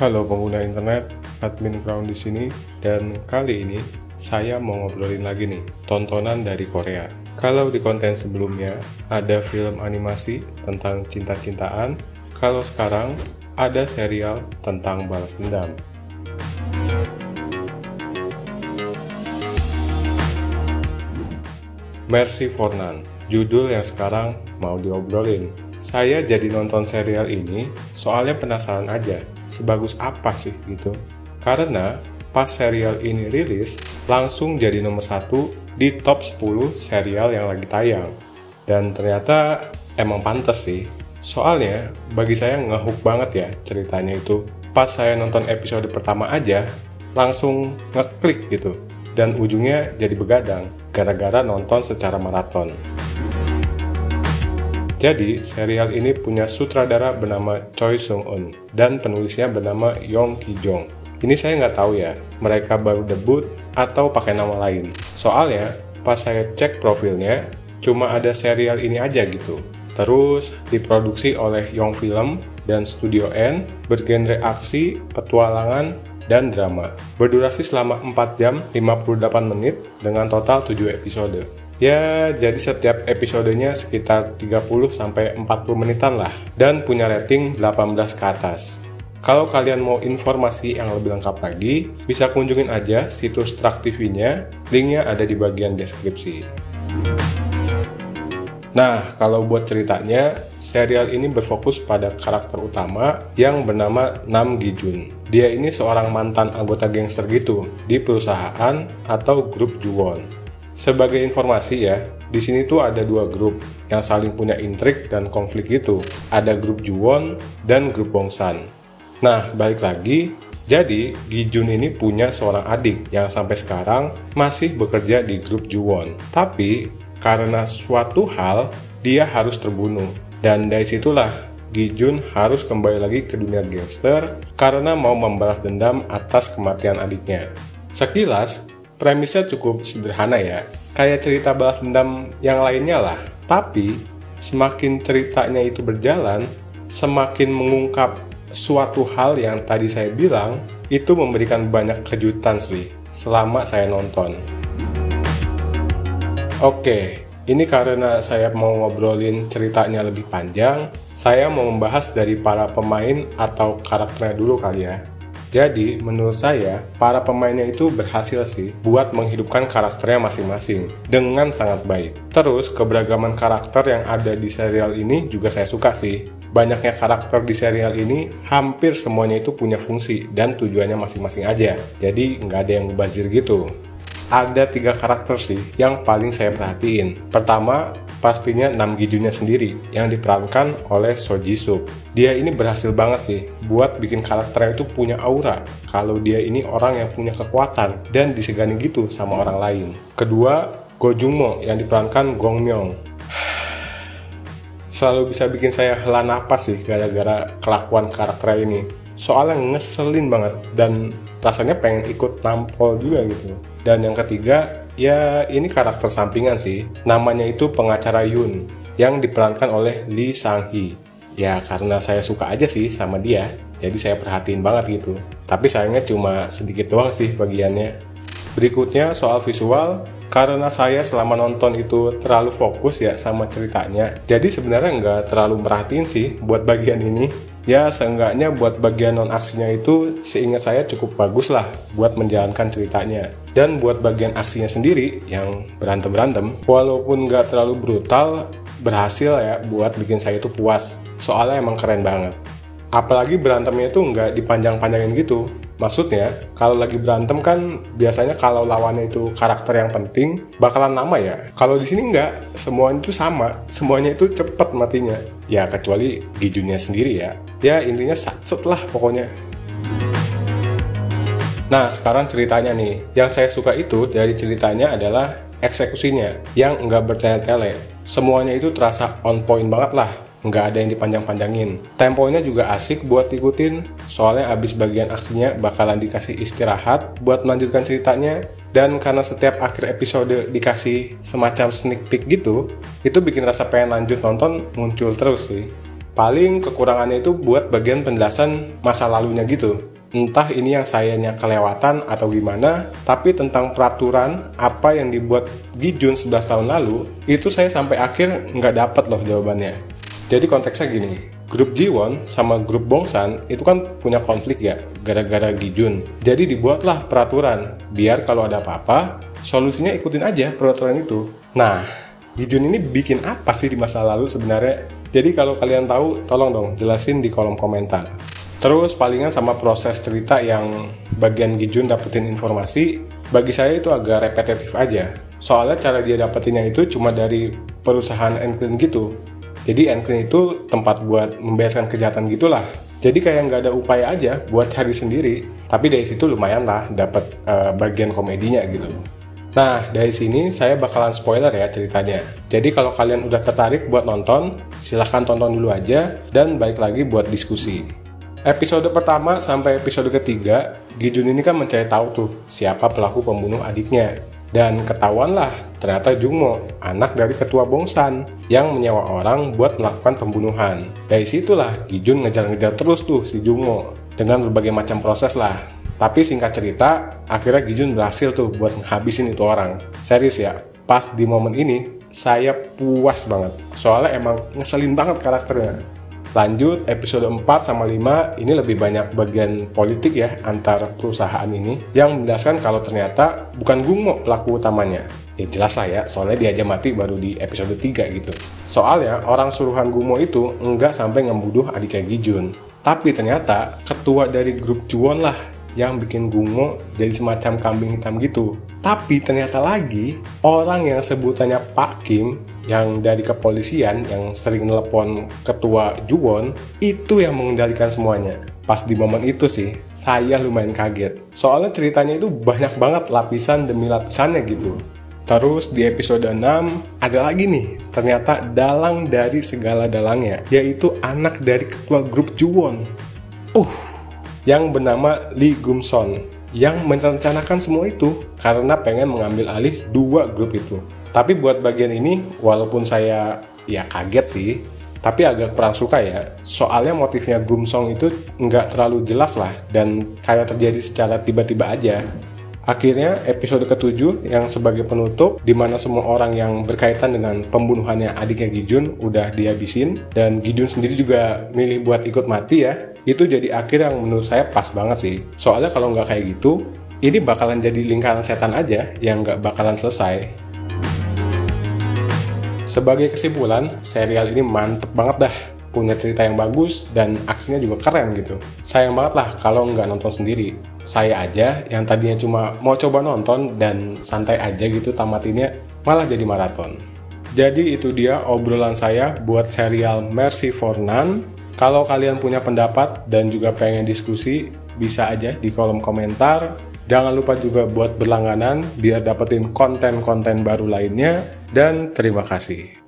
Halo pengguna internet, admin Crown di sini, dan kali ini saya mau ngobrolin lagi nih tontonan dari Korea. Kalau di konten sebelumnya ada film animasi tentang cinta-cintaan, kalau sekarang ada serial tentang balas dendam. Mercy for None, judul yang sekarang mau diobrolin. Saya jadi nonton serial ini soalnya penasaran aja, sebagus apa sih gitu. Karena pas serial ini rilis, langsung jadi nomor 1 di top 10 serial yang lagi tayang. Dan ternyata emang pantas sih. Soalnya bagi saya ngehook banget ya ceritanya itu. Pas saya nonton episode pertama aja, langsung ngeklik gitu. Dan ujungnya jadi begadang, gara-gara nonton secara maraton. Jadi, serial ini punya sutradara bernama Choi Sung-eun dan penulisnya bernama Yong Ki-jong. Ini saya nggak tahu ya, mereka baru debut atau pakai nama lain. Soalnya, pas saya cek profilnya, cuma ada serial ini aja gitu. Terus, diproduksi oleh Young Film dan Studio N, bergenre aksi, petualangan, dan drama. Berdurasi selama 4 jam 58 menit dengan total 7 episode. Ya, jadi setiap episodenya sekitar 30-40 menitan lah. Dan punya rating 18 ke atas. Kalau kalian mau informasi yang lebih lengkap lagi, bisa kunjungin aja situs Track TV-nya. Linknya ada di bagian deskripsi. Nah, kalau buat ceritanya, serial ini berfokus pada karakter utama yang bernama Nam Gi-jun. Dia ini seorang mantan anggota gangster gitu di perusahaan atau grup Juwon. Sebagai informasi ya, di sini tuh ada 2 grup yang saling punya intrik dan konflik gitu. Ada grup Juwon dan grup Bongsan. Nah, balik lagi, jadi Gi-jun ini punya seorang adik yang sampai sekarang masih bekerja di grup Juwon. Tapi karena suatu hal dia harus terbunuh. Dan dari situlah Gi-jun harus kembali lagi ke dunia gangster karena mau membalas dendam atas kematian adiknya. Sekilas premisnya cukup sederhana ya, kayak cerita balas dendam yang lainnya lah. Tapi, semakin ceritanya itu berjalan, semakin mengungkap suatu hal yang tadi saya bilang, itu memberikan banyak kejutan sih, selama saya nonton. Oke, ini karena saya mau ngobrolin ceritanya lebih panjang, saya mau membahas dari para pemain atau karakternya dulu kali ya. Jadi, menurut saya, para pemainnya itu berhasil sih buat menghidupkan karakternya masing-masing dengan sangat baik. Terus, keberagaman karakter yang ada di serial ini juga saya suka sih. Banyaknya karakter di serial ini, hampir semuanya itu punya fungsi dan tujuannya masing-masing aja. Jadi, nggak ada yang mubazir gitu. Ada 3 karakter sih yang paling saya perhatiin. Pertama, pastinya Nam Gi-junnya sendiri yang diperankan oleh So Ji-suk. Dia ini berhasil banget sih buat bikin karakternya itu punya aura kalau dia ini orang yang punya kekuatan dan disegani gitu sama orang lain. Kedua, Go Jung-mo yang diperankan Gong Myung. Selalu bisa bikin saya hela napas sih gara-gara kelakuan karakternya ini. Soalnya ngeselin banget dan rasanya pengen ikut nampol juga gitu. Dan yang ketiga, ya ini karakter sampingan sih, namanya itu pengacara Yun yang diperankan oleh Lee Sang-hee. Ya karena saya suka aja sih sama dia, jadi saya perhatiin banget gitu. Tapi sayangnya cuma sedikit doang sih bagiannya. Berikutnya soal visual, karena saya selama nonton itu terlalu fokus ya sama ceritanya, jadi sebenarnya nggak terlalu merhatiin sih buat bagian ini. Ya seenggaknya buat bagian non-aksinya itu seingat saya cukup bagus lah buat menjalankan ceritanya. Dan buat bagian aksinya sendiri yang berantem-berantem, walaupun nggak terlalu brutal, berhasil ya buat bikin saya itu puas. Soalnya emang keren banget. Apalagi berantemnya itu nggak dipanjang-panjangin gitu. Maksudnya, kalau lagi berantem kan biasanya kalau lawannya itu karakter yang penting bakalan lama ya. Kalau di sini nggak, semuanya itu sama, semuanya itu cepet matinya. Ya kecuali Gi-junnya sendiri ya. Ya intinya satset lah pokoknya. Nah sekarang ceritanya nih, yang saya suka itu dari ceritanya adalah eksekusinya yang nggak bertele-tele. Semuanya itu terasa on point banget lah. Nggak ada yang dipanjang-panjangin. Temponya juga asik buat ikutin, soalnya abis bagian aksinya bakalan dikasih istirahat buat melanjutkan ceritanya. Dan karena setiap akhir episode dikasih semacam sneak peek gitu, itu bikin rasa pengen lanjut nonton muncul terus sih. Paling kekurangannya itu buat bagian penjelasan masa lalunya gitu. entah ini yang sayanya kelewatan atau gimana, tapi tentang peraturan apa yang dibuat Gi-jun 11 tahun lalu, itu saya sampai akhir nggak dapet loh jawabannya. Jadi konteksnya gini, grup Ji-won sama grup Bongsan itu kan punya konflik ya, gara-gara Gi-jun. Jadi dibuatlah peraturan, biar kalau ada apa-apa, solusinya ikutin aja peraturan itu. Nah, Gi-jun ini bikin apa sih di masa lalu sebenarnya? Jadi kalau kalian tahu, tolong dong jelasin di kolom komentar. Terus palingan sama proses cerita yang bagian Gi-jun dapetin informasi, bagi saya itu agak repetitif aja. Soalnya cara dia dapetinnya itu cuma dari perusahaan Enclin gitu. Jadi Enclin itu tempat buat membereskan kejahatan gitulah. Jadi kayak nggak ada upaya aja buat cari sendiri. Tapi dari situ lumayan lah dapet bagian komedinya gitu. Nah, dari sini saya bakalan spoiler ya ceritanya. Jadi kalau kalian udah tertarik buat nonton, silahkan tonton dulu aja dan balik lagi buat diskusi. Episode pertama sampai episode ketiga, Gi-jun ini kan mencari tahu tuh siapa pelaku pembunuh adiknya. Dan ketahuan lah, ternyata Jungmo, anak dari ketua Bongsan, yang menyewa orang buat melakukan pembunuhan. Dari situlah Gi-jun ngejar-ngejar terus tuh si Jungmo, dengan berbagai macam proses lah. Tapi singkat cerita, akhirnya Gi-jun berhasil tuh buat menghabisin itu orang. Serius ya, pas di momen ini, saya puas banget. Soalnya emang ngeselin banget karakternya. Lanjut, episode 4 sama 5 ini lebih banyak bagian politik ya antar perusahaan ini yang menjelaskan kalau ternyata bukan Gungmo pelaku utamanya. Ya jelas lah ya, soalnya dia aja mati baru di episode 3 gitu. Soalnya orang suruhan Gungmo itu enggak sampai ngebunuh adiknya Gi-jun. Tapi ternyata ketua dari grup Ji-won lah yang bikin Gungmo jadi semacam kambing hitam gitu. Tapi ternyata lagi orang yang sebutannya Pak Kim yang dari kepolisian yang sering telepon ketua Ji-won itu yang mengendalikan semuanya. Pas di momen itu sih saya lumayan kaget. Soalnya ceritanya itu banyak banget lapisan demi lapisannya gitu. Terus di episode 6 ada lagi nih, ternyata dalang dari segala dalangnya, yaitu anak dari ketua grup Ji-won. Yang bernama Lee Gum-son, yang merencanakan semua itu karena pengen mengambil alih 2 grup itu. Tapi buat bagian ini, walaupun saya ya kaget sih, tapi agak kurang suka ya. Soalnya motifnya Gum-song itu nggak terlalu jelas lah, dan kayak terjadi secara tiba-tiba aja. Akhirnya episode ke-7 yang sebagai penutup, di mana semua orang yang berkaitan dengan pembunuhannya adiknya Gi-jun udah dihabisin, dan Gi-jun sendiri juga milih buat ikut mati ya. Itu jadi akhir yang menurut saya pas banget sih. Soalnya kalau nggak kayak gitu, ini bakalan jadi lingkaran setan aja yang nggak bakalan selesai. Sebagai kesimpulan, serial ini mantep banget dah. Punya cerita yang bagus dan aksinya juga keren gitu. Sayang banget lah kalau nggak nonton sendiri. Saya aja yang tadinya cuma mau coba nonton dan santai aja gitu tamatinnya, malah jadi maraton. Jadi itu dia obrolan saya buat serial Mercy for None. Kalau kalian punya pendapat dan juga pengen diskusi, bisa aja di kolom komentar. Jangan lupa juga buat berlangganan biar dapetin konten-konten baru lainnya. Dan terima kasih.